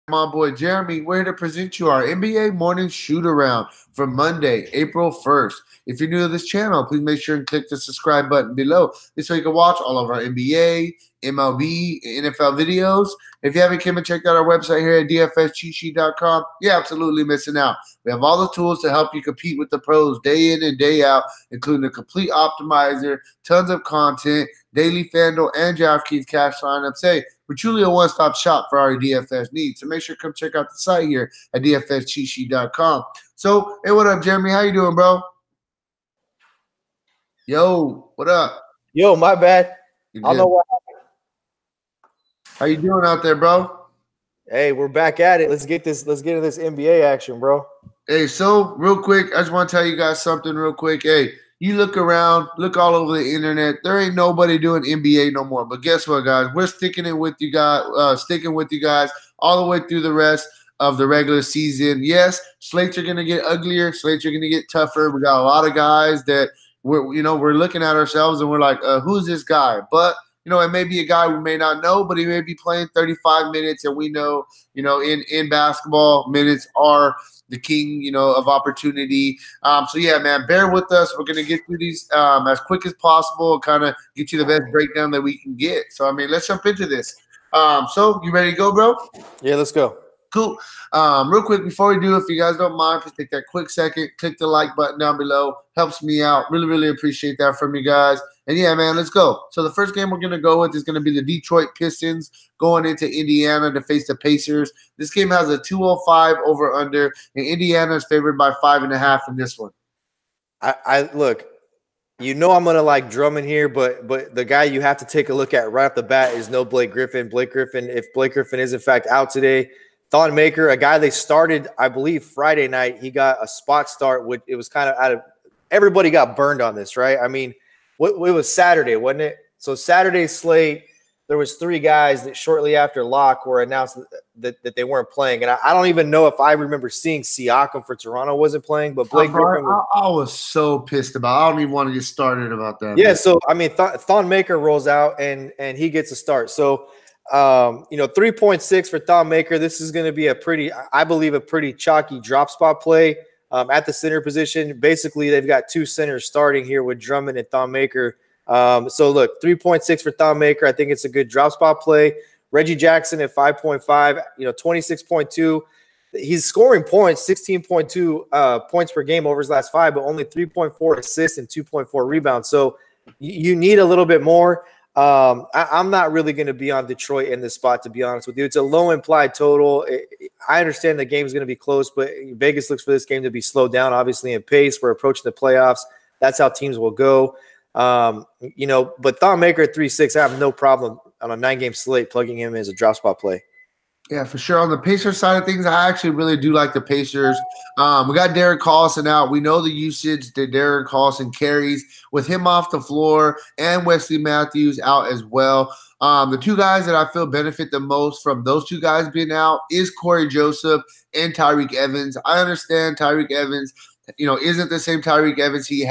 my boy Jeremy. We're here to present you our NBA morning shoot around for Monday, April 1st. If you're new to this channel, please make sure and click the subscribe button below. This way you can watch all of our NBA, MLB, and NFL videos. If you haven't come and checked out our website here at dfscheatsheet.com, you're absolutely missing out. We have all the tools to help you compete with the pros day in and day out, including a complete optimizer, tons of content, daily Fanduel and Draftkings cash lineups. Hey, we're truly a one-stop shop for our DFS needs. So make sure to come check out the site here at dfscheatsheet.com. So, hey, what up, Jeremy? How you doing, bro? Yo, what up? Yo, my bad. I don't know what happened. How you doing out there, bro? Hey, we're back at it. Let's get into this NBA action, bro. Hey, so real quick, I just want to tell you guys something real quick. Hey, you look around, look all over the internet. There ain't nobody doing NBA no more. But guess what, guys? We're sticking with you guys all the way through the rest of the regular season. Yes, slates are gonna get uglier. Slates are gonna get tougher. We got a lot of guys that we're looking at ourselves and we're like, who's this guy? But it may be a guy we may not know, but he may be playing 35 minutes, and we know, in basketball, minutes are the king, of opportunity. So yeah, man, bear with us. We're gonna get through these as quick as possible, kind of get you the best breakdown that we can get. So let's jump into this. So you ready to go, bro? Yeah, let's go. Cool. Real quick, before we do, if you guys don't mind, please take that quick second, click the like button down below. Helps me out. Really, really appreciate that from you guys. And yeah, man, let's go. So the first game we're going to go with is going to be the Detroit Pistons going into Indiana to face the Pacers. This game has a 205 over-under, and Indiana is favored by 5.5 in this one. I look, I'm going to like Drummond here, but the guy you have to take a look at right off the bat is no Blake Griffin. If Blake Griffin is in fact out today, Thon Maker, a guy they started, I believe, Friday night, he got a spot start. It was kind of out of – everybody got burned on this, right? I mean, it was Saturday, wasn't it? So Saturday's slate, there was 3 guys that shortly after lock were announced that they weren't playing. And I don't even know if I remember seeing Siakam for Toronto wasn't playing, but Blake Griffin – I was so pissed about it. I don't even want to get started about that. Yeah, man. So, Thon Maker rolls out, and he gets a start. So – 3.6 for Thon Maker. This is going to be I believe a pretty chalky drop spot play at the center position. Basically, they've got 2 centers starting here with Drummond and Thon Maker. So look, 3.6 for Thon Maker. I think it's a good drop spot play. Reggie Jackson at 5.5, 26.2. He's scoring points, 16.2 points per game over his last 5, but only 3.4 assists and 2.4 rebounds. So you need a little bit more. I'm not really going to be on Detroit in this spot, to be honest with you. It's a low implied total. I understand the game is going to be close, but Vegas looks for this game to be slowed down, obviously, in pace. We're approaching the playoffs. That's how teams will go. But Thon Maker at 3.6, I have no problem on a 9-game slate plugging him as a drop spot play. Yeah, for sure. On the Pacers side of things, I actually really do like the Pacers. We got Darren Collison out. We know the usage that Darren Collison carries with him off the floor and Wesley Matthews out as well. The 2 guys that I feel benefit the most from those 2 guys being out is Corey Joseph and Tyreke Evans. I understand Tyreke Evans isn't the same Tyreke Evans he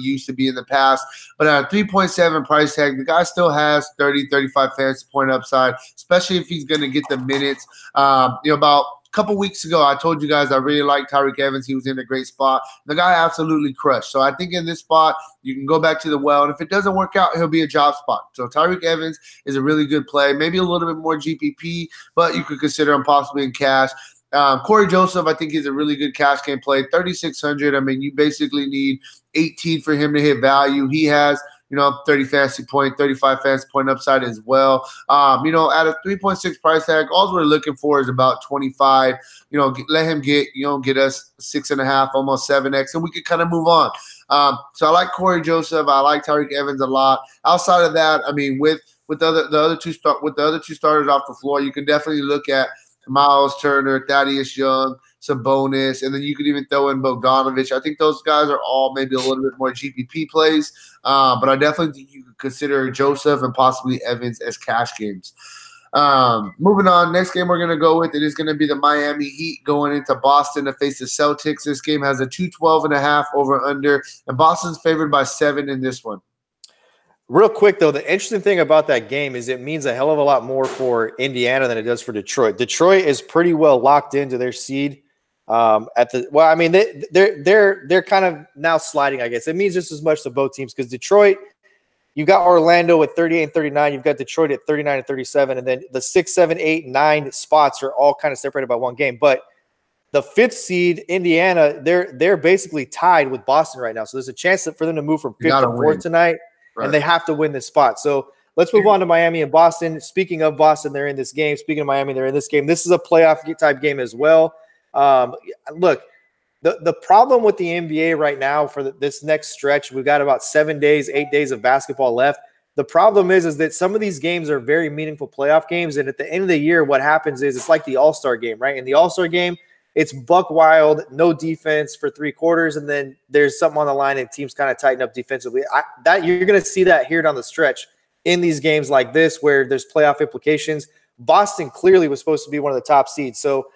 used to be in the past. But at a 3.7 price tag, the guy still has 30, 35 fantasy point upside, especially if he's going to get the minutes. About a couple weeks ago, I told you guys I really liked Tyreke Evans. He was in a great spot. The guy absolutely crushed. So I think in this spot, you can go back to the well. And if it doesn't work out, he'll be a job spot. So Tyreke Evans is a really good play. Maybe a little bit more GPP, but you could consider him possibly in cash. Corey Joseph, I think, is a really good cash game play. 3,600. You basically need 18 for him to hit value. He has, 30 fantasy point, 35 fantasy point upside as well. At a 3.6 price tag, all we're looking for is about 25. Let him get us 6.5, almost 7x, and we could kind of move on. So I like Corey Joseph. I like Tyreke Evans a lot. Outside of that, with the other two starters off the floor, you can definitely look at Miles Turner, Thaddeus Young, Sabonis, and then you could even throw in Bogdanovich. I think those guys are all maybe a little bit more GPP plays, but I definitely think you could consider Joseph and possibly Evans as cash games. Moving on, next game we're going to go with, it is going to be the Miami Heat going into Boston to face the Celtics. This game has a 212.5 over-under, and Boston's favored by 7 in this one. Real quick, though, the interesting thing about that game is it means a hell of a lot more for Indiana than it does for Detroit. Detroit is pretty well locked into their seed. I mean, they're kind of now sliding, I guess. It means just as much to both teams because Detroit, you got Orlando at 38 and 39. You've got Detroit at 39 and 37. And then the 6, 7, 8, 9 spots are all kind of separated by one game. But the 5th seed, Indiana, they're basically tied with Boston right now. So there's a chance for them to move from 5th to 4th tonight. Right. And they have to win this spot. So let's move on to Miami and Boston. Speaking of Boston, they're in this game. Speaking of Miami, they're in this game. This is a playoff type game as well. Look, the problem with the NBA right now for this next stretch, we've got about 7 days, 8 days of basketball left. The problem is that some of these games are very meaningful playoff games. And at the end of the year, what happens is it's like the All-Star game, right? In the All-Star game, it's buck wild, no defense for 3 quarters, and then there's something on the line and teams kind of tighten up defensively. You're going to see that here down the stretch in these games like this where there's playoff implications. Boston clearly was supposed to be one of the top seeds. So,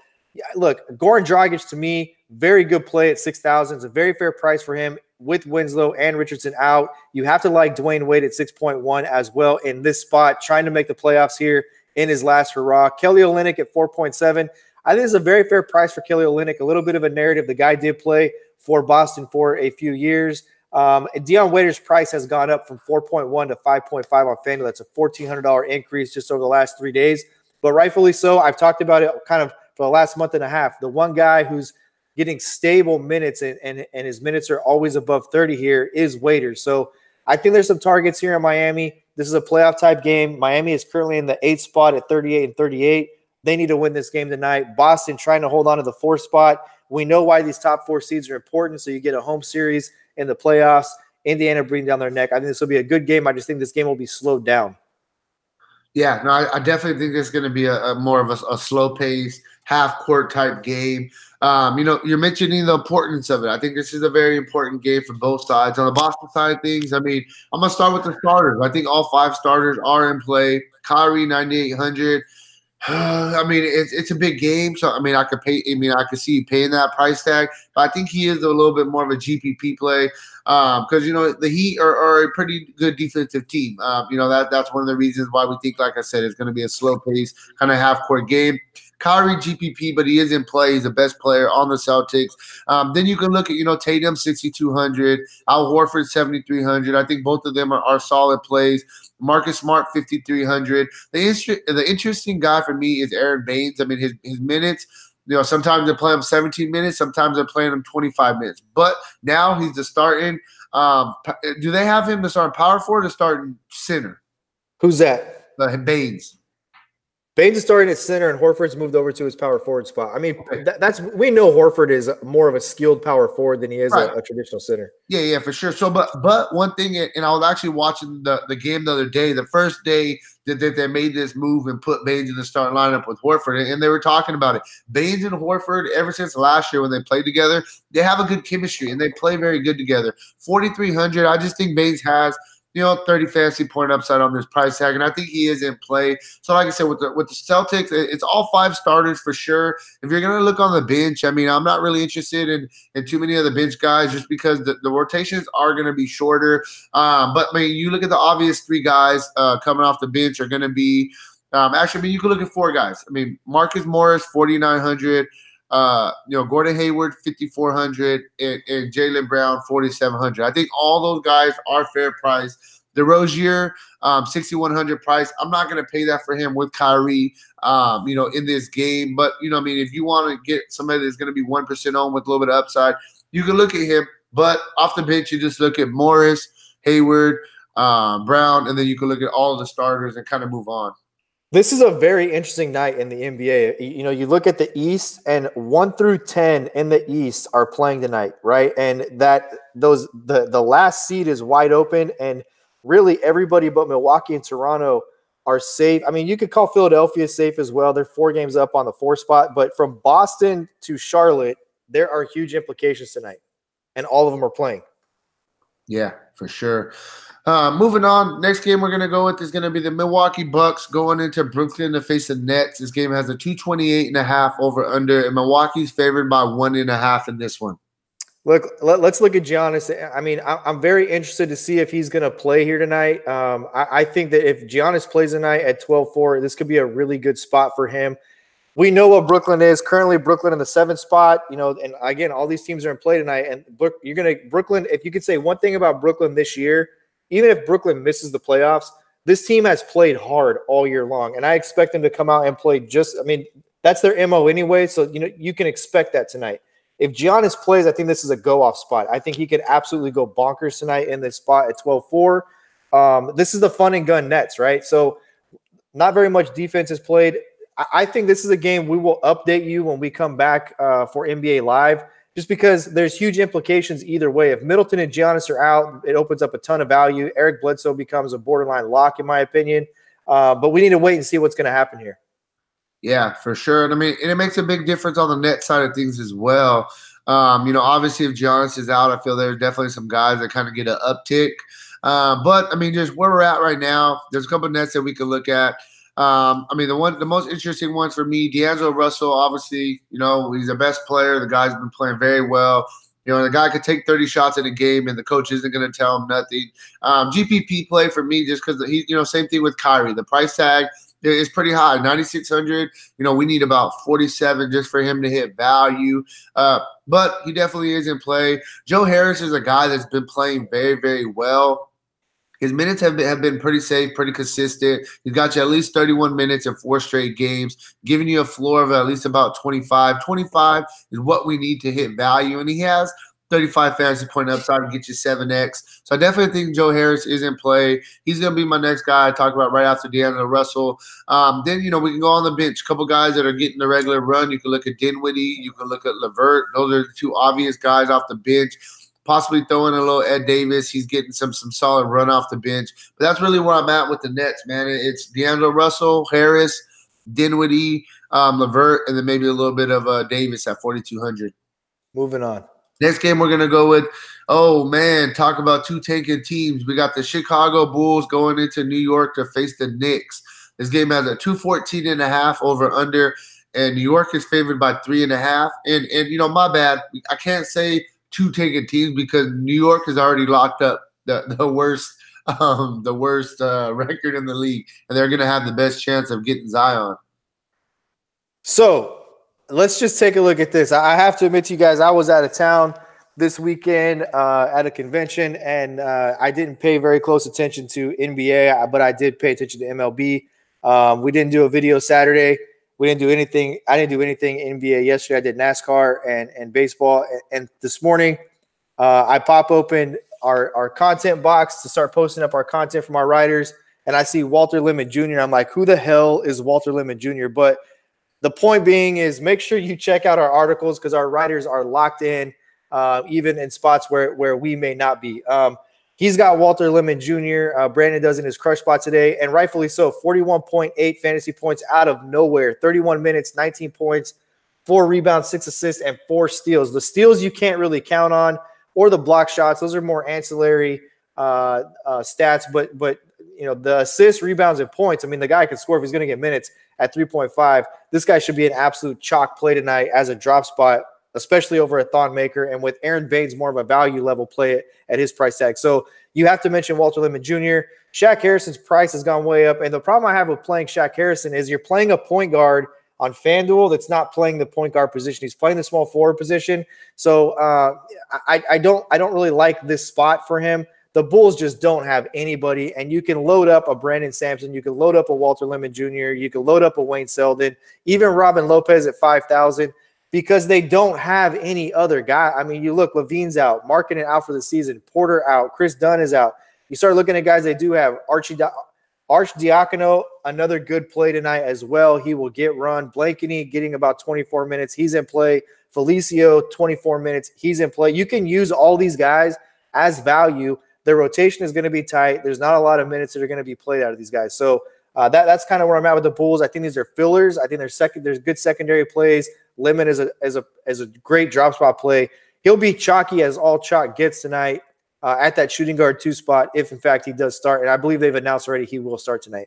look, Goran Dragic to me, very good play at 6,000. It's a very fair price for him with Winslow and Richardson out. You have to like Dwayne Wade at 6.1 as well in this spot, trying to make the playoffs here in his last hurrah. Kelly Olynyk at 4.7. I think it's a very fair price for Kelly Olynyk. A little bit of a narrative. The guy did play for Boston for a few years. Dion Waiters' price has gone up from 4.1 to 5.5 on FanDuel. That's a $1,400 increase just over the last 3 days. But rightfully so. I've talked about it kind of for the last month and a half. The one guy who's getting stable minutes and his minutes are always above 30 here is Waiters. So I think there's some targets here in Miami. This is a playoff type game. Miami is currently in the 8th spot at 38 and 38. They need to win this game tonight. Boston trying to hold on to the 4th spot. We know why these top 4 seeds are important, so you get a home series in the playoffs. Indiana breathing down their neck. I think this will be a good game. I just think this game will be slowed down. Yeah, no, I definitely think this is going to be a more of a slow pace, half court type game. You're mentioning the importance of it. I think this is a very important game for both sides. On the Boston side of things, I mean, I'm going to start with the starters. I think all 5 starters are in play. Kyrie, 9,800. I mean, it's a big game, so I mean, I could see paying that price tag, but I think he is a little bit more of a GPP play because the Heat are a pretty good defensive team. That's one of the reasons why we think, like I said, it's going to be a slow pace, kind of half court game. Kyrie GPP, but he is in play. He's the best player on the Celtics. Then you can look at Tatum 6,200, Al Horford 7,300. I think both of them are solid plays. Marcus Smart 5,300. The interesting guy for me is Aaron Baines. I mean, his minutes. Sometimes they play him 17 minutes, sometimes they're playing him 25 minutes. But now he's the starting. Do they have him to start power forward or starting center? Who's that? Baines. Baines is starting at center, and Horford's moved over to his power forward spot. I mean, we know Horford is more of a skilled power forward than he is a traditional center. Yeah, for sure. So, but one thing, and I was actually watching the game the other day, the first day that they made this move and put Baines in the starting lineup with Horford, and they were talking about it. Baines and Horford, ever since last year when they played together, they have a good chemistry, and they play very good together. 4,300, I just think Baines has – 30 fantasy point upside on this price tag, and I think he is in play. So, like I said, with the Celtics, it's all 5 starters for sure. If you're going to look on the bench, I mean, I'm not really interested in too many of the bench guys just because the rotations are going to be shorter. But, I mean, you look at the obvious 3 guys coming off the bench are going to be you can look at 4 guys. I mean, Marcus Morris, 4,900. Gordon Hayward, 5,400, and Jaylen Brown, 4,700. I think all those guys are fair price. DeRozier, 6,100 price. I'm not going to pay that for him with Kyrie, in this game. But, if you want to get somebody that's going to be 1% on with a little bit of upside, you can look at him. But off the bench, you just look at Morris, Hayward, Brown, and then you can look at all of the starters and kind of move on. This is a very interesting night in the NBA. You look at the East, and 1 through 10 in the East are playing tonight, right? And the last seed is wide open, and really everybody but Milwaukee and Toronto are safe. I mean, you could call Philadelphia safe as well. They're 4 games up on the 4 spot, but from Boston to Charlotte, there are huge implications tonight, and all of them are playing. Yeah, for sure. Moving on, next game we're going to go with is going to be the Milwaukee Bucks going into Brooklyn to face the Nets. This game has a 228.5 over under, and Milwaukee's favored by 1.5 in this one. Look, let's look at Giannis. I mean, I'm very interested to see if he's going to play here tonight. I think that if Giannis plays tonight at 12-4, this could be a really good spot for him. We know what Brooklyn is. Currently, Brooklyn in the 7th spot. And again, all these teams are in play tonight. And Brooklyn. If you could say one thing about Brooklyn this year, even if Brooklyn misses the playoffs, this team has played hard all year long, and I expect them to come out and play that's their MO anyway. So you can expect that tonight. If Giannis plays, I think this is a go-off spot. I think he could absolutely go bonkers tonight in this spot at 12-4. This is the fun and gun Nets, right? So not very much defense is played. I think this is a game we will update you when we come back for NBA Live, just because there's huge implications either way. If Middleton and Giannis are out, it opens up a ton of value. Eric Bledsoe becomes a borderline lock, in my opinion. But we need to wait and see what's going to happen here. Yeah, for sure. And I mean, and it makes a big difference on the net side of things as well. Obviously, if Giannis is out, I feel there's definitely some guys that kind of get an uptick. But I mean, just where we're at right now, there's a couple of nets that we can look at. The most interesting ones for me, D'Angelo Russell, obviously, he's the best player. The guy's been playing very well. The guy could take 30 shots in a game and the coach isn't going to tell him nothing. GPP play for me just because same thing with Kyrie. The price tag is pretty high, 9,600. We need about 47 just for him to hit value. But he definitely is in play. Joe Harris is a guy that's been playing very, very well. His minutes have been pretty safe, pretty consistent. He's got you at least 31 minutes in 4 straight games, giving you a floor of at least about 25. 25 is what we need to hit value, and he has 35 fantasy point upside to get you 7x. So I definitely think Joe Harris is in play. He's going to be my next guy I talk about right after D'Angelo Russell. Then, we can go on the bench. A couple guys that are getting the regular run. You can look at Dinwiddie. You can look at LeVert. Those are the 2 obvious guys off the bench. Possibly throw in a little Ed Davis. He's getting some solid run off the bench. But that's really where I'm at with the Nets, man. It's D'Angelo Russell, Harris, Dinwiddie, LeVert, and then maybe a little bit of Davis at 4,200. Moving on. Next game we're going to go with, talk about 2 tanking teams. We got the Chicago Bulls going into New York to face the Knicks. This game has a 214.5 over under, and New York is favored by 3.5. And my bad. I can't say 2 tanking teams because New York has already locked up the worst record in the league, and they're going to have the best chance of getting Zion. So let's just take a look at this. I have to admit to you guys, I was out of town this weekend at a convention, and I didn't pay very close attention to NBA, but I did pay attention to MLB. We didn't do a video Saturday. We didn't do anything. I didn't do anything NBA yesterday. I did NASCAR and baseball. And this morning, I pop open our content box to start posting up our content from our writers, and I see Walter Lemon Jr. I'm like, who the hell is Walter Lemon Jr.? But the point being is make sure you check out our articles because our writers are locked in, even in spots where we may not be. He's got Walter Lemon Jr. Brandon does in his crush spot today, and rightfully so. 41.8 fantasy points out of nowhere. 31 minutes, 19 points, 4 rebounds, 6 assists, and 4 steals. The steals you can't really count on, or the block shots. Those are more ancillary stats. But the assists, rebounds, and points. I mean, the guy can score if he's going to get minutes at 3.5. This guy should be an absolute chalk play tonight as a drop spot, especially over a Thon Maker, and with Aaron Baines more of a value level play at his price tag. So you have to mention Walter Lemon Jr. Shaq Harrison's price has gone way up, and the problem I have with playing Shaq Harrison is you're playing a point guard on FanDuel that's not playing the point guard position. He's playing the small forward position. So I don't really like this spot for him. The Bulls just don't have anybody, and you can load up a Brandon Sampson. You can load up a Walter Lemon Jr. You can load up a Wayne Selden, even Robin Lopez at 5,000. Because they don't have any other guy. I mean, you look, Levine's out, Markkanen out for the season, Porter out, Chris Dunn is out. You start looking at guys they do have. Archdiakono, another good play tonight as well. He will get run. Blankeny getting about 24 minutes. He's in play. Felicio, 24 minutes. He's in play. You can use all these guys as value. Their rotation is going to be tight. There's not a lot of minutes that are going to be played out of these guys. So that's kind of where I'm at with the Bulls. I think these are fillers. I think there's good secondary plays. Lemon is a great drop spot play. He'll be chalky as all chalk gets tonight at that shooting guard 2 spot if, in fact, he does start. And I believe they've announced already he will start tonight.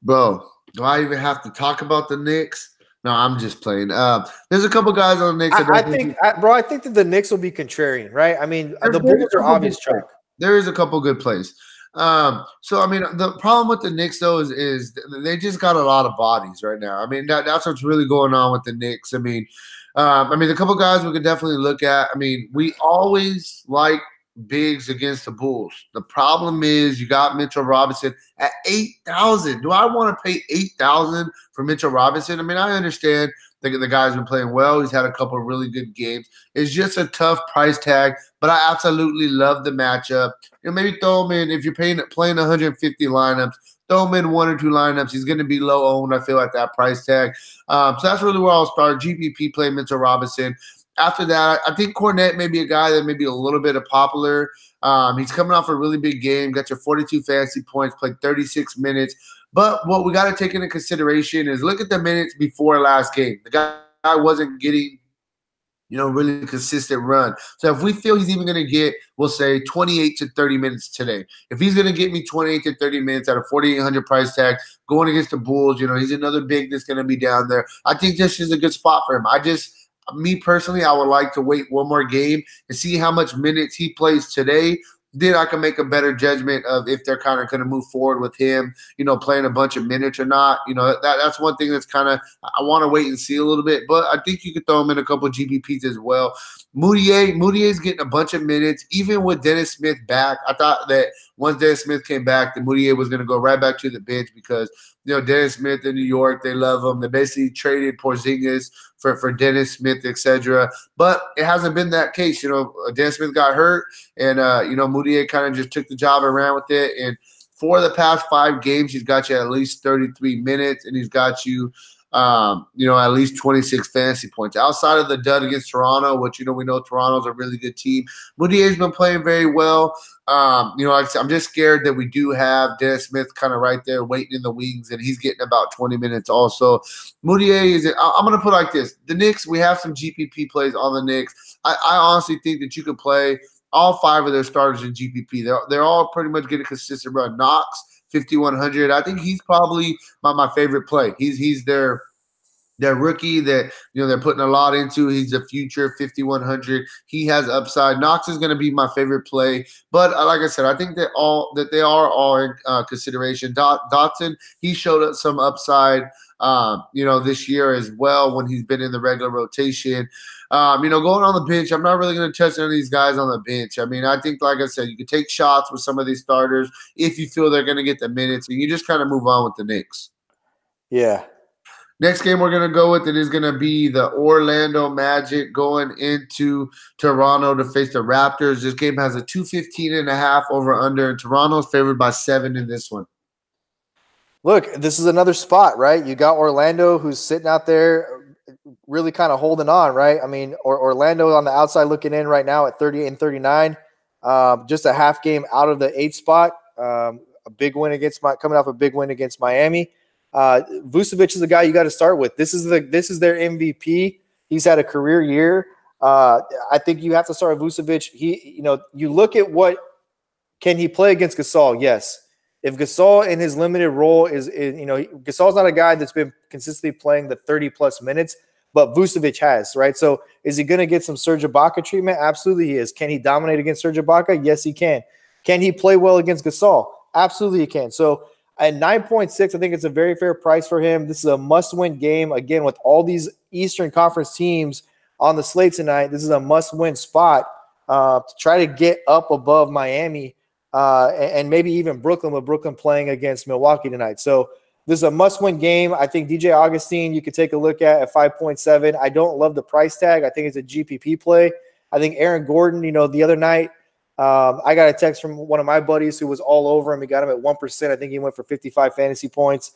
Bro, do I even have to talk about the Knicks? No, I'm just playing. There's a couple guys on the Knicks. I think, bro, I think that the Knicks will be contrarian, right? I mean, the there's Bulls a are couple good obvious plays. chalk. There is a couple good plays. So I mean, the problem with the Knicks though is they just got a lot of bodies right now. I mean, that's what's really going on with the Knicks. I mean, a couple guys we could definitely look at. I mean, we always like bigs against the Bulls. The problem is you got Mitchell Robinson at 8,000. Do I want to pay 8,000 for Mitchell Robinson? I mean, I understand the guy's been playing well. He's had a couple of really good games. It's just a tough price tag, but I absolutely love the matchup. Maybe throw him in if you're playing 150 lineups. Throw him in one or two lineups. He's going to be low owned, I feel, at that price tag. So that's really where I'll start. GPP play Mitchell Robinson. After that, I think Cornette may be a guy that may be a little bit of popular. He's coming off a really big game. Got your 42 fantasy points, played 36 minutes. But what we got to take into consideration is look at the minutes before last game. The guy wasn't getting really consistent run. So if we feel he's even going to get, we'll say 28 to 30 minutes today. If he's going to get me 28 to 30 minutes at a 4,800 price tag going against the Bulls, he's another big that's going to be down there. I think this is a good spot for him. Me personally, I would like to wait one more game and see how much minutes he plays today. Then I can make a better judgment of if they're kind of going to move forward with him, playing a bunch of minutes or not. That's one thing that's kind of I want to wait and see a little bit. But I think you could throw him in a couple of GPPs as well. Moutier's getting a bunch of minutes, even with Dennis Smith back. I thought that once Dennis Smith came back, that Moutier was going to go right back to the bench because Dennis Smith in New York, they love him. They basically traded Porzingis for Dennis Smith, etc. But it hasn't been that case. Dennis Smith got hurt, and Moutier kind of just took the job and ran with it. And for the past 5 games, he's got you at least 33 minutes, and he's got you at least 26 fantasy points. Outside of the dud against Toronto, which, we know Toronto's a really good team, Moutier's been playing very well. Like I said, I'm just scared that we do have Dennis Smith kind of right there waiting in the wings, and he's getting about 20 minutes also. Moutier I'm going to put it like this. The Knicks, we have some GPP plays on the Knicks. I honestly think that you could play all 5 of their starters in GPP. They're all pretty much getting a consistent run. Knox, 5,100. I think he's probably my favorite play. He's their rookie that they're putting a lot into. He's the future 5,100. He has upside. Knox is going to be my favorite play, but like I said, I think that they are all in consideration. Dotson, he showed us some upside this year as well when he's been in the regular rotation. Going on the bench, I'm not really going to touch any of these guys on the bench. I mean, I think, like I said, you can take shots with some of these starters if you feel they're going to get the minutes, and you just kind of move on with the Knicks. Yeah. Next game we're going to go with it is going to be the Orlando Magic going into Toronto to face the Raptors. This game has a 215.5 over-under, and Toronto's favored by 7 in this one. Look, this is another spot, right? You got Orlando who's sitting out there really kind of holding on, right? I mean, Orlando on the outside looking in right now at 38 and 39, just a half game out of the 8th spot. A big win coming off a big win against Miami. Vucevic is the guy you got to start with. This is their MVP. He's had a career year. I think you have to start with Vucevic. You look at can he play against Gasol? Yes. If Gasol in his limited role Gasol's not a guy that's been consistently playing the 30-plus minutes, but Vucevic has, right? So is he going to get some Serge Ibaka treatment? Absolutely he is. Can he dominate against Serge Ibaka? Yes, he can. Can he play well against Gasol? Absolutely he can. So at 9.6, I think it's a very fair price for him. This is a must-win game. Again, with all these Eastern Conference teams on the slate tonight, this is a must-win spot to try to get up above Miami and maybe even Brooklyn, with Brooklyn playing against Milwaukee tonight. So this is a must-win game. I think DJ Augustine you could take a look at 5.7. I don't love the price tag. I think it's a GPP play. I think Aaron Gordon, the other night, I got a text from one of my buddies who was all over him. He got him at 1%. I think he went for 55 fantasy points.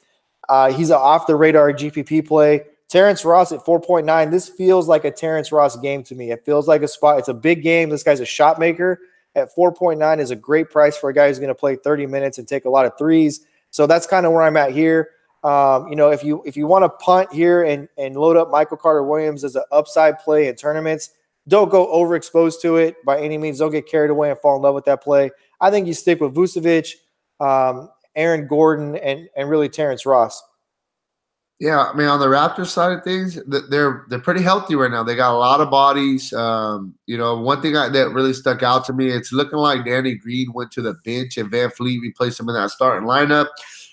He's an off-the-radar GPP play. Terrence Ross at 4.9. This feels like a Terrence Ross game to me. It feels like a spot. It's a big game. This guy's a shot maker. At 4.9 is a great price for a guy who's going to play 30 minutes and take a lot of threes. So that's kind of where I'm at here. If you want to punt here and load up Michael Carter-Williams as an upside play in tournaments, don't go overexposed to it by any means. Don't get carried away and fall in love with that play. I think you stick with Vucevic, Aaron Gordon, and really Terrence Ross. Yeah, I mean, on the Raptors side of things, they're pretty healthy right now. They got a lot of bodies. One thing that really stuck out to me, it's looking like Danny Green went to the bench and Van Fleet replaced him in that starting lineup.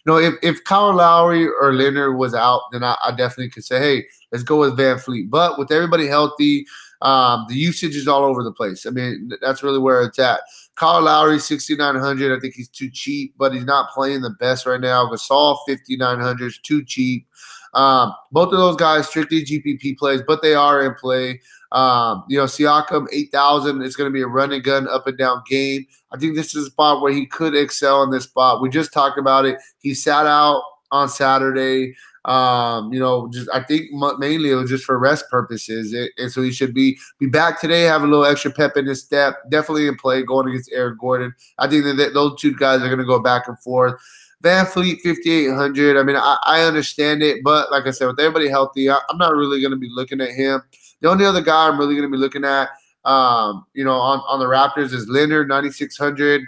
If Kyle Lowry or Leonard was out, then I definitely could say, hey, let's go with Van Fleet. But with everybody healthy, the usage is all over the place. I mean, that's really where it's at. Kyle Lowry, 6,900. I think he's too cheap, but he's not playing the best right now. Gasol, 5,900 is too cheap. Both of those guys strictly GPP plays, but they are in play. Siakam 8,000 is going to be a run and gun up and down game. I think this is a spot where he could excel in this spot. We just talked about it. He sat out on Saturday. Just I think mainly it was just for rest purposes, and so he should be back today. Have a little extra pep in his step. Definitely in play going against Aaron Gordon. I think that those two guys are going to go back and forth. Van Fleet 5,800. I mean, I understand it, but like I said, with everybody healthy, I'm not really going to be looking at him. The only other guy I'm really going to be looking at, on the Raptors is Leonard 9,600.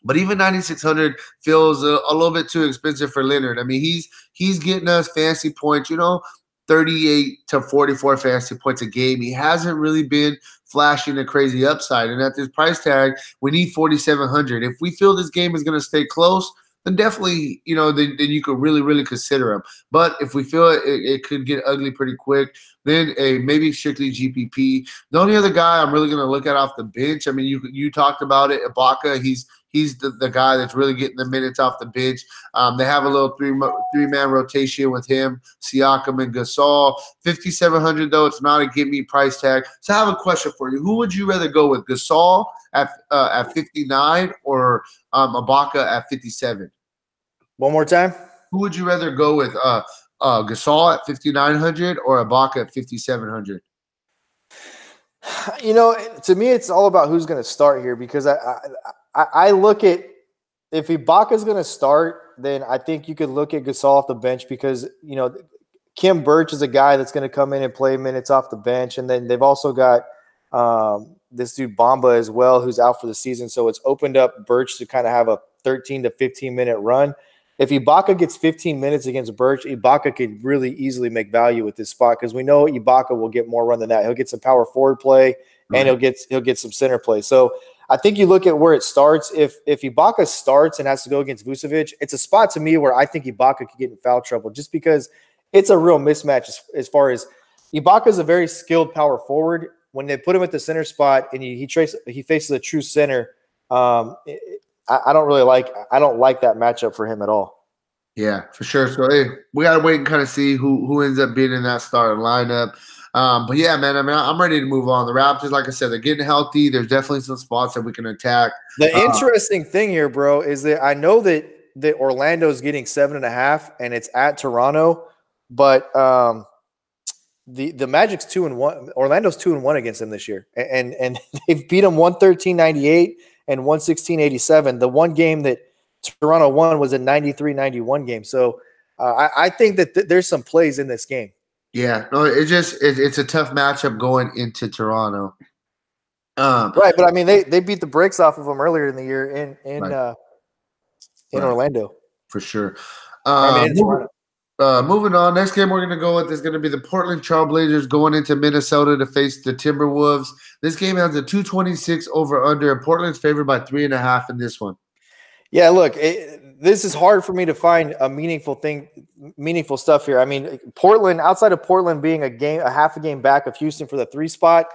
But even 9,600 feels a little bit too expensive for Leonard. I mean, he's getting us fantasy points, 38 to 44 fantasy points a game. He hasn't really been flashing a crazy upside. And at this price tag, we need 4,700. If we feel this game is going to stay close, then definitely, then you could really, really consider him. But if we feel it could get ugly pretty quick, then maybe strictly GPP. The only other guy I'm really going to look at off the bench, I mean, you talked about it, Ibaka. He's the guy that's really getting the minutes off the bench. They have a little three-man rotation with him, Siakam, and Gasol. 5,700, though, it's not a give-me price tag. So I have a question for you. Who would you rather go with, Gasol at 59 or Ibaka at 57? One more time. Who would you rather go with, Gasol at 5,900 or Ibaka at 5,700? To me, it's all about who's going to start here, because I look at, if Ibaka is going to start, then I think you could look at Gasol off the bench, because Kim Birch is a guy that's going to come in and play minutes off the bench, and then they've also got this dude Bamba as well, who's out for the season. So it's opened up Birch to kind of have a 13 to 15-minute run. If Ibaka gets 15 minutes against Birch, Ibaka could really easily make value with this spot, because we know Ibaka will get more run than that. He'll get some power forward play, and he'll get some center play. So I think you look at where it starts. If Ibaka starts and has to go against Vucevic, it's a spot to me where I think Ibaka could get in foul trouble, just because it's a real mismatch as far as Ibaka is a very skilled power forward. When they put him at the center spot and he faces a true center, I don't like that matchup for him at all. Yeah, for sure. So we gotta wait and kind of see who ends up being in that starting lineup. But yeah, man, I mean, I'm ready to move on. The Raptors, like I said, they're getting healthy. There's definitely some spots that we can attack. The interesting thing here, bro, is that I know that Orlando's getting 7.5 and it's at Toronto, but the Magic's 2-1. Orlando's 2-1 against them this year, and they've beat them 113-98 and 116-87. The one game that Toronto won was a 93-91 game. So I think that there's some plays in this game. Yeah, no, it's a tough matchup going into Toronto. Right, but I mean they beat the brakes off of them earlier in the year in Orlando. For sure. Moving on, next game we're going to go with is going to be the Portland Trailblazers going into Minnesota to face the Timberwolves. This game has a 226 over/under, and Portland's favored by 3.5 in this one. Yeah, look, this is hard for me to find a meaningful stuff here. I mean, Portland, outside of Portland being a half a game back of Houston for the 3 spot,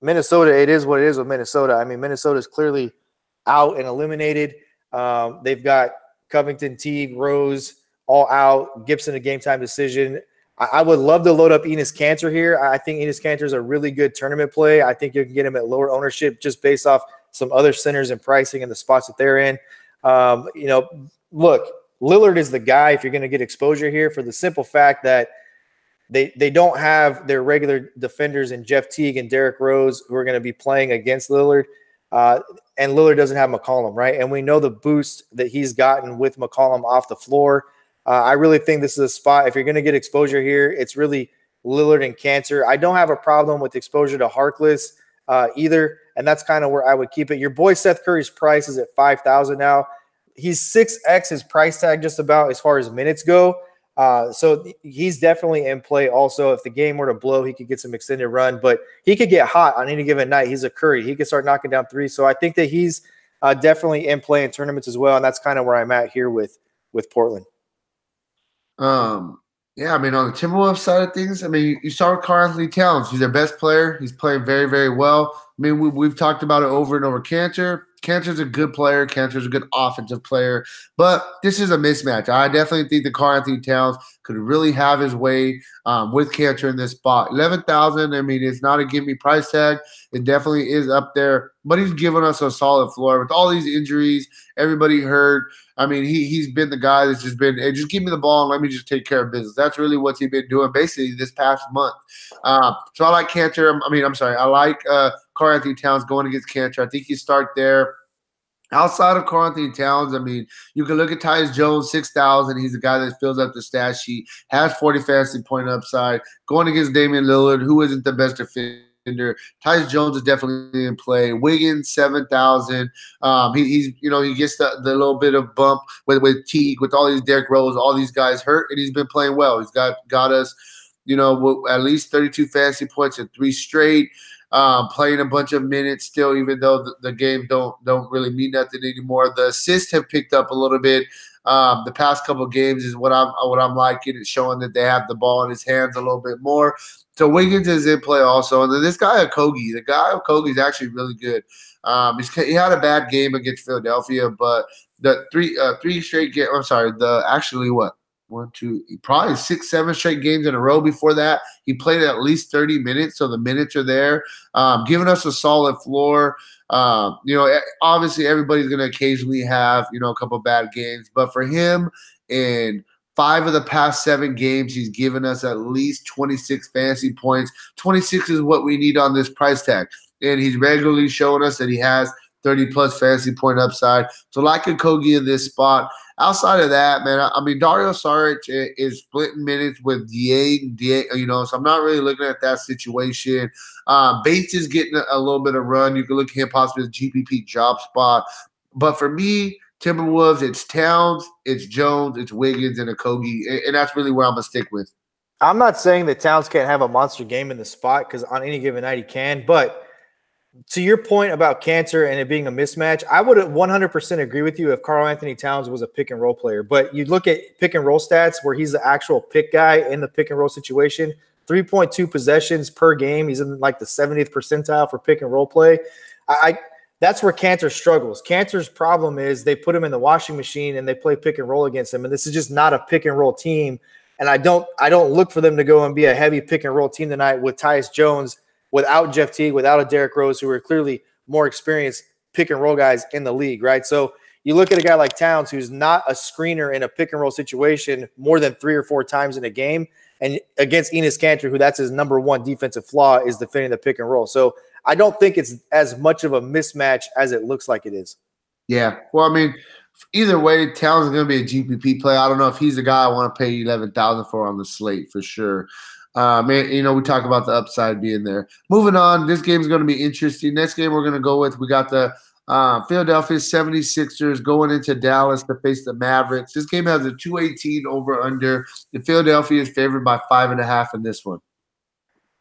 Minnesota, it is what it is with Minnesota. I mean, Minnesota's clearly out and eliminated. They've got Covington, Teague, Rose all out. Gibson a game time decision. I would love to load up Enes Kanter here. I think Enes Kanter is a really good tournament play. I think you can get him at lower ownership just based off some other centers and pricing and the spots that they're in. Look, Lillard is the guy if you're going to get exposure here, for the simple fact that they don't have their regular defenders in Jeff Teague and Derrick Rose who are going to be playing against Lillard. And Lillard doesn't have McCollum, right? And we know the boost that he's gotten with McCollum off the floor. I really think this is a spot. If you're going to get exposure here, it's really Lillard and Kanter. I don't have a problem with exposure to Harkless either, and that's kind of where I would keep it. Your boy Seth Curry's price is at 5,000 now. He's 6x his price tag just about as far as minutes go. So he's definitely in play also. If the game were to blow, he could get some extended run, but he could get hot on any given night. He's a Curry. He could start knocking down threes. So I think that he's definitely in play in tournaments as well, and that's kind of where I'm at here with Portland. Yeah, I mean, on the Timberwolves side of things, I mean, you saw with Karl-Anthony Towns. He's their best player. He's playing very, very well. I mean, we've talked about it over and over. Cantor's a good player. Cantor's a good offensive player. But this is a mismatch. I definitely think that Karl-Anthony Towns could really have his way with Cantor in this spot. 11,000, I mean, it's not a give-me price tag. It definitely is up there. But he's given us a solid floor. With all these injuries, everybody hurt. I mean, he's been the guy that's just been, hey, just give me the ball and let me just take care of business. That's really what he's been doing basically this past month. So I like Cantor. I like Karl-Anthony Towns going against Cantor. I think you start there. Outside of Karl-Anthony Towns, I mean, you can look at Tyus Jones, 6,000. He's the guy that fills up the stat sheet, has 40 fantasy point upside. Going against Damian Lillard, who isn't the best defender. Tyus Jones is definitely in play. Wiggins, 7,000. He gets the little bit of bump with Teague, with all these Derrick Rose, all these guys hurt, and he's been playing well. He's got us, at least 32 fantasy points in 3 straight. Playing a bunch of minutes still, even though the game don't really mean nothing anymore. The assists have picked up a little bit. The past couple of games is what I'm liking. It's showing that they have the ball in his hands a little bit more. So Wiggins is in play also. And then this guy Okogie, is actually really good. He had a bad game against Philadelphia, but the three straight games. I'm sorry. Probably 6-7 straight games in a row before that. He played at least 30 minutes, so the minutes are there, giving us a solid floor. Obviously everybody's going to occasionally have, a couple bad games, but for him, in 5 of the past 7 games, he's given us at least 26 fantasy points. 26 is what we need on this price tag, and he's regularly showing us that he has 30-plus fantasy point upside. So like Okogie in this spot. Outside of that, man, I mean, Dario Saric is splitting minutes with Dieng, so I'm not really looking at that situation. Bates is getting a little bit of run. You can look at him possibly as a GPP job spot. But for me, Timberwolves, it's Towns, it's Jones, it's Wiggins, and Okogie, and that's really where I'm going to stick with. I'm not saying that Towns can't have a monster game in the spot, because on any given night he can, but to your point about Cantor and it being a mismatch, I would 100% agree with you if Karl-Anthony Towns was a pick and roll player. But you look at pick and roll stats where he's the actual pick guy in the pick and roll situation, 3.2 possessions per game. He's in like the 70th percentile for pick and roll play. That's where Cantor struggles. Cantor's problem is they put him in the washing machine and they play pick and roll against him. And this is just not a pick and roll team. And I don't look for them to go and be a heavy pick and roll team tonight with Tyus Jones, without Jeff Teague, without a Derrick Rose, who are clearly more experienced pick and roll guys in the league, right? So you look at a guy like Towns, who's not a screener in a pick and roll situation more than 3 or 4 times in a game, and against Enes Kanter, who that's his number 1 defensive flaw, is defending the pick and roll. So I don't think it's as much of a mismatch as it looks like it is. Yeah. Well, I mean, either way, Towns is going to be a GPP play. I don't know if he's the guy I want to pay $11,000 for on the slate for sure. We talk about the upside being there. Moving on, this game is going to be interesting. Next game we're going to go with, we got the Philadelphia 76ers going into Dallas to face the Mavericks. This game has a 218 over-under. And Philadelphia is favored by 5.5 in this one.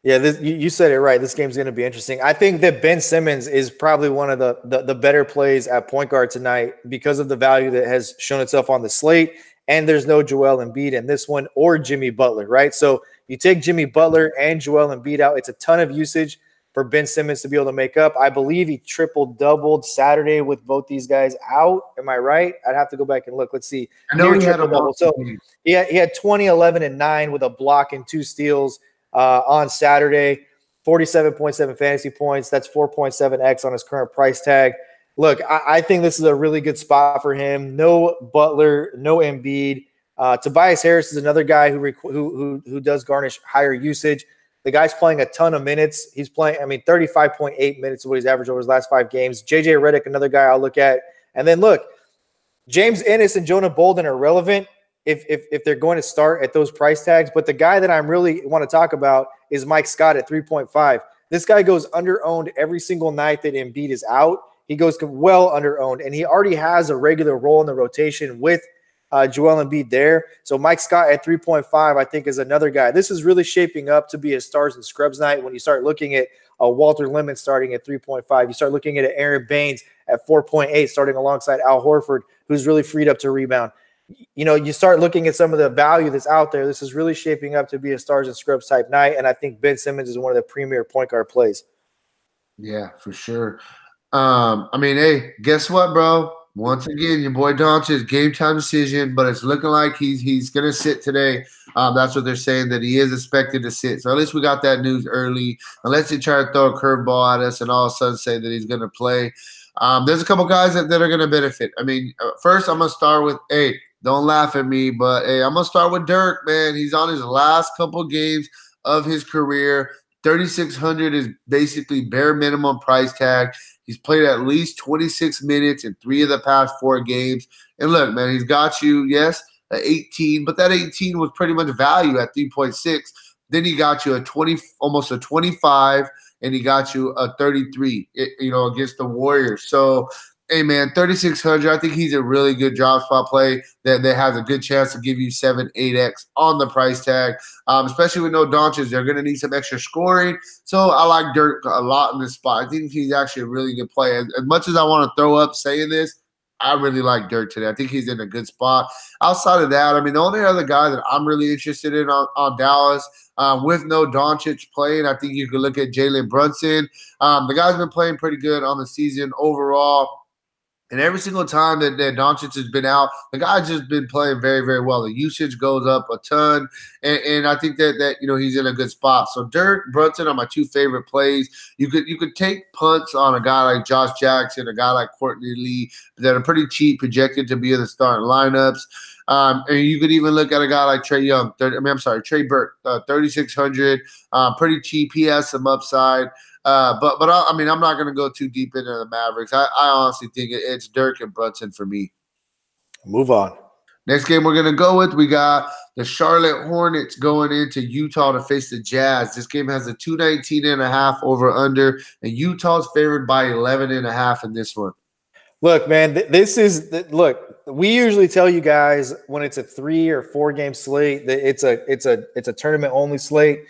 Yeah, you said it right. This game's going to be interesting. I think that Ben Simmons is probably one of the better plays at point guard tonight because of the value that has shown itself on the slate. And there's no Joel Embiid in this one, or Jimmy Butler, right? So you take Jimmy Butler and Joel Embiid out. It's a ton of usage for Ben Simmons to be able to make up. I believe he triple-doubled Saturday with both these guys out. Am I right? I'd have to go back and look. Let's see. I know he had a double. So he had 20, 11, and 9 with a block and 2 steals on Saturday. 47.7 fantasy points. That's 4.7x on his current price tag. Look, I think this is a really good spot for him. No Butler, no Embiid. Tobias Harris is another guy who does garnish higher usage. The guy's playing a ton of minutes. He's playing, 35.8 minutes is what he's averaged over his last 5 games. JJ Redick, another guy I'll look at. And then look, James Ennis and Jonah Bolden are relevant if they're going to start at those price tags. But the guy that I really want to talk about is Mike Scott at 3.5. This guy goes under-owned every single night that Embiid is out. He goes well under-owned, and he already has a regular role in the rotation with Joel Embiid there. So Mike Scott at 3.5, I think, is another guy. This is really shaping up to be a stars and scrubs night when you start looking at Walter Lemon starting at 3.5. You start looking at Aaron Baines at 4.8, starting alongside Al Horford, who's really freed up to rebound. You start looking at some of the value that's out there. This is really shaping up to be a stars and scrubs type night, and I think Ben Simmons is one of the premier point guard plays. Yeah, for sure. Hey, guess what, bro? Once again, your boy Doncic, game time decision, but it's looking like he's going to sit today. That's what they're saying, that he is expected to sit. So at least we got that news early. Unless they try to throw a curveball at us and all of a sudden say that he's going to play. There's a couple guys that are going to benefit. First I'm going to start with, don't laugh at me, but I'm going to start with Dirk, man. He's on his last couple games of his career. 3,600 is basically bare minimum price tag. He's played at least 26 minutes in 3 of the past 4 games. And look, man, he's got you, yes, an 18, but that 18 was pretty much value at 3.6. Then he got you almost a 25, and he got you a 33, against the Warriors. So, hey, man, 3,600, I think he's a really good drop spot play that has a good chance to give you 7, 8x on the price tag, especially with no Doncic. They're going to need some extra scoring. So I like Dirk a lot in this spot. I think he's actually a really good play. As much as I want to throw up saying this, I really like Dirk today. I think he's in a good spot. Outside of that, the only other guy that I'm really interested in on Dallas, with no Doncic playing, I think you could look at Jalen Brunson. The guy's been playing pretty good on the season overall. And every single time that Doncic has been out, the guy's just been playing very, very well. The usage goes up a ton, and I think that he's in a good spot. So Dirk, Brunson are my 2 favorite plays. You could take punts on a guy like Josh Jackson, a guy like Courtney Lee that are pretty cheap, projected to be in the starting lineups. And you could even look at a guy like Trey Burke, 3,600, pretty cheap. He has some upside. But I'm not going to go too deep into the Mavericks. I honestly think it's Dirk and Brunson for me. Move on. Next game we're going to go with, we got the Charlotte Hornets going into Utah to face the Jazz. This game has a 219.5 over under, and Utah's favored by 11.5 in this one. Look, man, we usually tell you guys when it's a 3 or 4 game slate that it's a tournament only slate.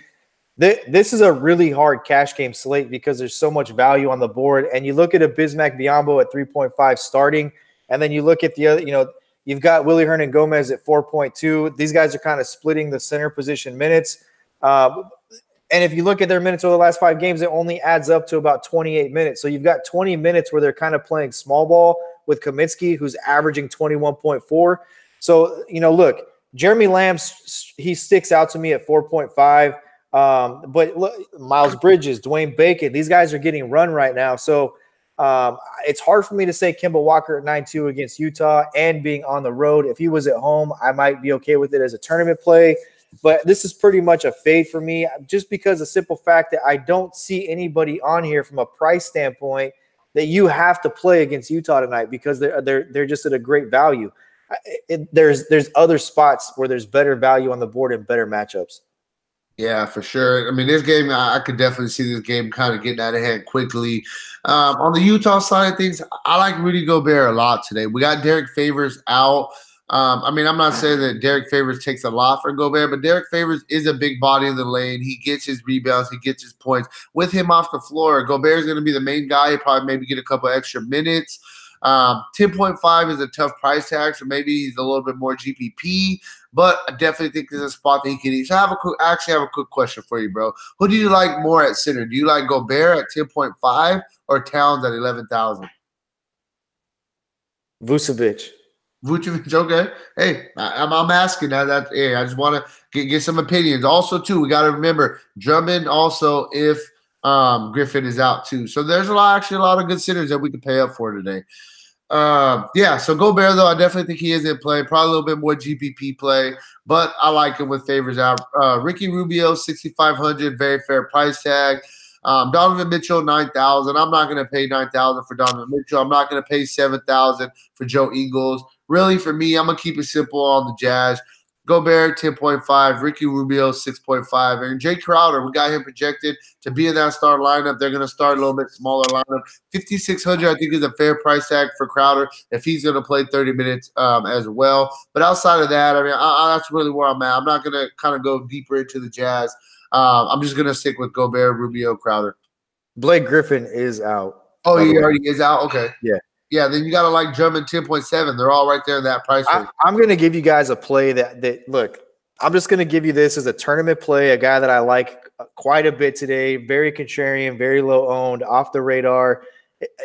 This is a really hard cash game slate because there's so much value on the board. And you look at a Bismack Biyombo at 3.5 starting, and then you look at the other, you've got Willie Hernan-Gomez at 4.2. These guys are kind of splitting the center position minutes. And if you look at their minutes over the last 5 games, it only adds up to about 28 minutes. So you've got 20 minutes where they're kind of playing small ball with Kaminsky, who's averaging 21.4. So, look, Jeremy Lamb, he sticks out to me at 4.5. But look, Miles Bridges, Dwayne Bacon, these guys are getting run right now. So it's hard for me to say Kemba Walker at 9.2 against Utah and being on the road. If he was at home, I might be okay with it as a tournament play. But this is pretty much a fade for me, just because the simple fact that I don't see anybody on here from a price standpoint that you have to play against Utah tonight because they're just at a great value. There's other spots where there's better value on the board and better matchups. Yeah, for sure. This game, I could definitely see this game kind of getting out of hand quickly. On the Utah side of things, I like Rudy Gobert a lot today. We got Derek Favors out. I'm not saying that Derek Favors takes a lot for Gobert, but Derek Favors is a big body in the lane. He gets his rebounds. He gets his points. With him off the floor, Gobert is going to be the main guy. He'll probably maybe get a couple extra minutes. 10.5 is a tough price tag, so maybe he's a little bit more GPP, but I definitely think there's a spot that he can eat. So I actually have a quick question for you, bro. Who do you like more at center? Do you like Gobert at 10.5 or Towns at 11,000? Vucevic, okay. Hey, I'm asking that. Hey, I just want to get some opinions. Also, too, we got to remember Drummond also if Griffin is out too. So there's actually a lot of good centers that we can pay up for today. So Gobert, though, I definitely think he is in play. Probably a little bit more GPP play, but I like him with Favors out. Ricky Rubio, 6,500, very fair price tag. Donovan Mitchell, 9,000. I'm not going to pay 9,000 for Donovan Mitchell. I'm not going to pay 7,000 for Joe Ingles. Really, for me, I'm going to keep it simple on the Jazz. Gobert, 10.5. Ricky Rubio, 6.5. And Jay Crowder, we got him projected to be in that start lineup. They're going to start a little bit smaller lineup. 5,600, I think, is a fair price tag for Crowder if he's going to play 30 minutes as well. But outside of that, I mean, that's really where I'm at. I'm not going to kind of go deeper into the Jazz. I'm just going to stick with Gobert, Rubio, Crowder. Blake Griffin is out. Oh, he already is out? Okay. Yeah. Yeah, then you got to like Drummond 10.7. They're all right there in that price range. I'm going to give you guys a play that look, I'm just going to give you this as a tournament play, a guy that I like quite a bit today, very contrarian, very low owned, off the radar.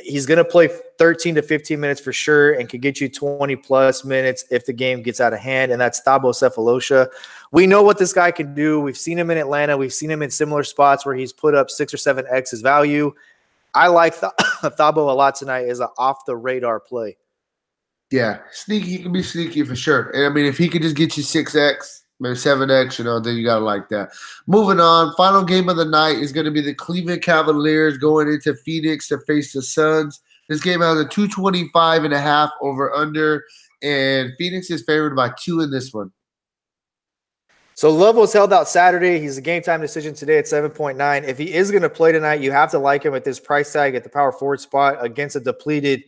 He's going to play 13 to 15 minutes for sure and can get you 20-plus minutes if the game gets out of hand, and that's Thabo Sefolosha. We know what this guy can do. We've seen him in Atlanta. We've seen him in similar spots where he's put up 6 or 7x his value. I like Thabo a lot tonight as an off-the-radar play. Yeah, sneaky. He can be sneaky for sure. And, I mean, if he could just get you 6x, maybe 7x, then you got to like that. Moving on, final game of the night is going to be the Cleveland Cavaliers going into Phoenix to face the Suns. This game has a 225.5 over-under, and Phoenix is favored by 2 in this one. So Love was held out Saturday. He's a game-time decision today at 7.9. If he is going to play tonight, you have to like him at this price tag at the power forward spot against a depleted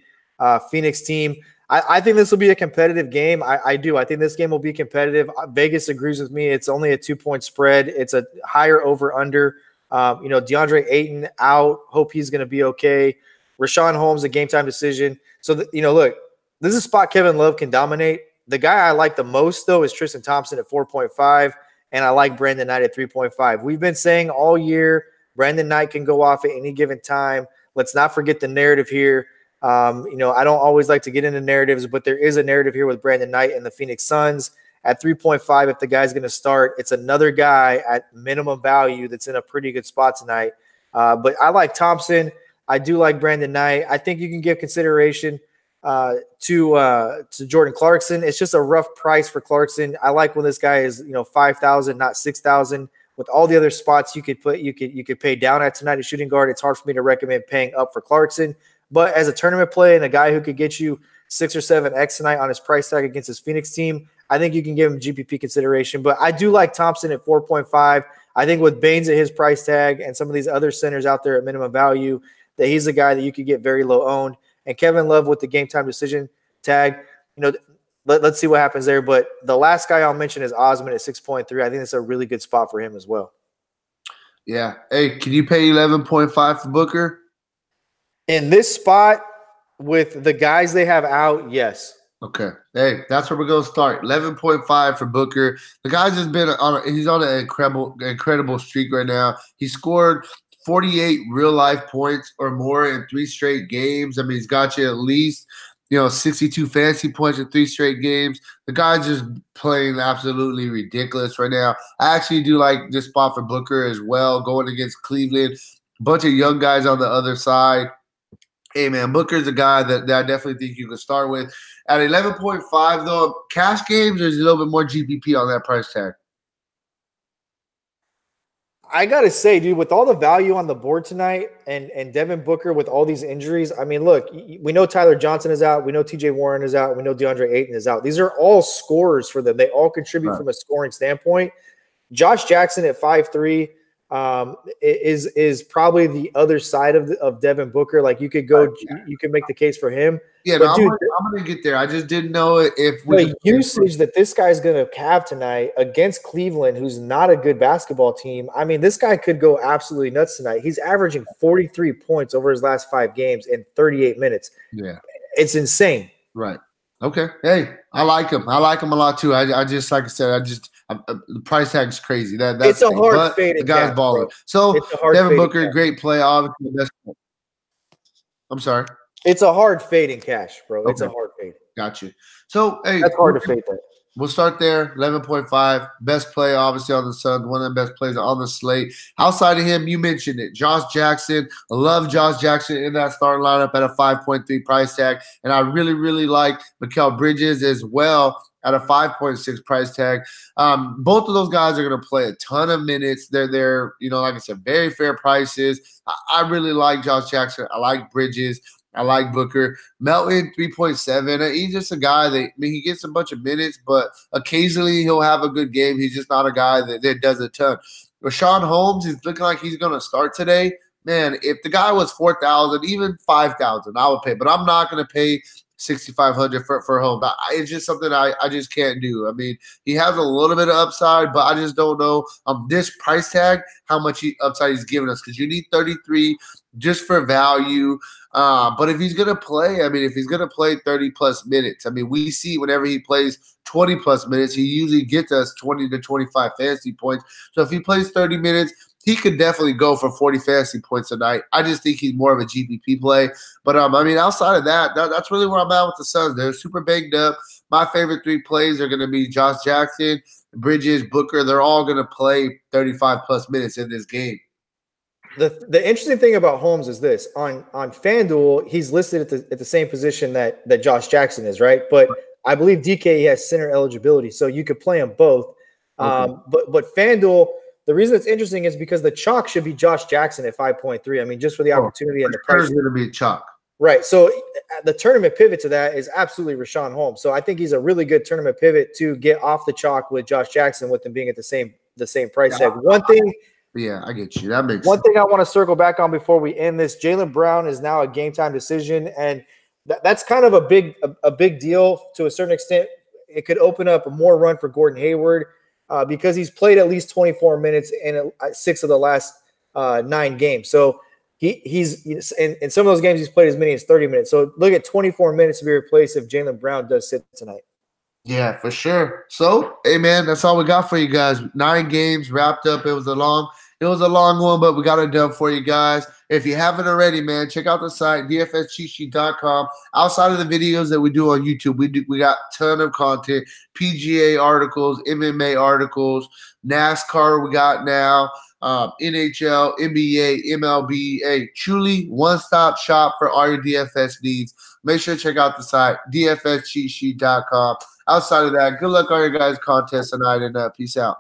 Phoenix team. I think this will be a competitive game. I do. I think this game will be competitive. Vegas agrees with me. It's only a 2-point spread. It's a higher over-under. DeAndre Ayton out. Hope he's going to be okay. Rashawn Holmes, a game-time decision. So, look, this is a spot Kevin Love can dominate. The guy I like the most, though, is Tristan Thompson at 4.5, and I like Brandon Knight at 3.5. We've been saying all year Brandon Knight can go off at any given time. Let's not forget the narrative here. I don't always like to get into narratives, but there is a narrative here with Brandon Knight and the Phoenix Suns at 3.5. If the guy's going to start, it's another guy at minimum value that's in a pretty good spot tonight. But I like Thompson. I do like Brandon Knight. I think you can give consideration to Jordan Clarkson. It's just a rough price for Clarkson. I like when this guy is 5,000, not 6,000. With all the other spots you could pay down at tonight at shooting guard, it's hard for me to recommend paying up for Clarkson. But as a tournament play and a guy who could get you 6 or 7x tonight on his price tag against his Phoenix team, I think you can give him GPP consideration. But I do like Thompson at 4.5. I think with Baines at his price tag and some of these other centers out there at minimum value, that he's a guy that you could get very low owned. And Kevin Love with the game time decision tag, let's see what happens there. But the last guy I'll mention is Osman at 6.3. I think that's a really good spot for him as well. Yeah. Hey, can you pay 11.5 for Booker? In this spot with the guys they have out, yes. Okay. Hey, that's where we're going to start. 11.5 for Booker. The guy's just been he's on an incredible streak right now. He scored 48 real-life points or more in 3 straight games. I mean, he's got you at least, 62 fantasy points in 3 straight games. The guy's just playing absolutely ridiculous right now. I actually do like this spot for Booker as well, going against Cleveland. Bunch of young guys on the other side. Hey, man, Booker's a guy that I definitely think you can start with. At 11.5, though, cash games, there's a little bit more GPP on that price tag. I got to say, dude, with all the value on the board tonight and Devin Booker with all these injuries, I mean, look, we know Tyler Johnson is out. We know TJ Warren is out. We know DeAndre Ayton is out. These are all scorers for them. They all contribute from a scoring standpoint. Josh Jackson at 5'3", is probably the other side of Devin Booker. Like you could make the case for him. Yeah, but dude, I'm gonna get there. I just didn't know if the usage that this guy's gonna have tonight against Cleveland, who's not a good basketball team. I mean, this guy could go absolutely nuts tonight. He's averaging 43 points over his last 5 games in 38 minutes. Yeah, it's insane. Right. Okay. Hey, I like him. I like him a lot too. I just, like I said, the price tag is crazy. That's it's a hard fade. The guy's balling. Bro. So Devin Booker, great play. Obviously, I'm sorry. It's a hard fade in cash, bro. It's a hard fade. Got you. So hey, that's hard to fade that. We'll start there. 11.5. Best play, obviously, on the Suns. One of the best plays on the slate. Outside of him, you mentioned it. Josh Jackson. I love Josh Jackson in that starting lineup at a 5.3 price tag. And I really, really like Mikal Bridges as well at a 5.6 price tag. Both of those guys are going to play a ton of minutes. They're like I said, very fair prices. I really like Josh Jackson. I like Bridges. I like Booker. Melton, 3.7. He's just a guy that, I mean, he gets a bunch of minutes, but occasionally he'll have a good game. He's just not a guy that does a ton. Rashawn Holmes is looking like he's going to start today. Man, if the guy was 4,000, even 5,000, I would pay. But I'm not going to pay 6,500 for Holmes. It's just something I just can't do. I mean, he has a little bit of upside, but I just don't know this price tag how much upside he's giving us, because you need 33 just for value. But if he's going to play, I mean, if he's going to play 30 plus minutes, I mean, we see whenever he plays 20 plus minutes, he usually gets us 20 to 25 fantasy points. So if he plays 30 minutes, he could definitely go for 40 fantasy points a night. I just think he's more of a GPP play. But, I mean, outside of that's really where I'm at with the Suns. They're super banged up. My favorite 3 plays are going to be Josh Jackson, Bridges, Booker. They're all going to play 35 plus minutes in this game. The interesting thing about Holmes is this. On FanDuel, he's listed at the same position that Josh Jackson is, right? But I believe DK has center eligibility, so you could play them both. Okay. But FanDuel, the reason it's interesting is because the chalk should be Josh Jackson at 5.3. I mean, just for the opportunity and the price. It's going to be a chalk. Right. So the tournament pivot to that is absolutely Rashawn Holmes. So I think he's a really good tournament pivot to get off the chalk with Josh Jackson, with them being at the same price tag. One thing. Yeah, I get you. That makes one thing I want to circle back on before we end this. Jaylen Brown is now a game time decision, and that's kind of a big deal to a certain extent. It could open up a more run for Gordon Hayward because he's played at least 24 minutes in 6 of the last 9 games. So he's in some of those games he's played as many as 30 minutes. So look at 24 minutes to be replaced if Jaylen Brown does sit tonight. Yeah, for sure. So, hey, man, that's all we got for you guys. 9 games wrapped up. It was a long one, but we got it done for you guys. If you haven't already, man, check out the site, dfscheatsheet.com. Outside of the videos that we do on YouTube, we got a ton of content, PGA articles, MMA articles, NASCAR we got now, NHL, NBA, MLB. Hey, truly one-stop shop for all your DFS needs. Make sure to check out the site, dfscheatsheet.com. Outside of that, good luck on your guys' contest tonight, and peace out.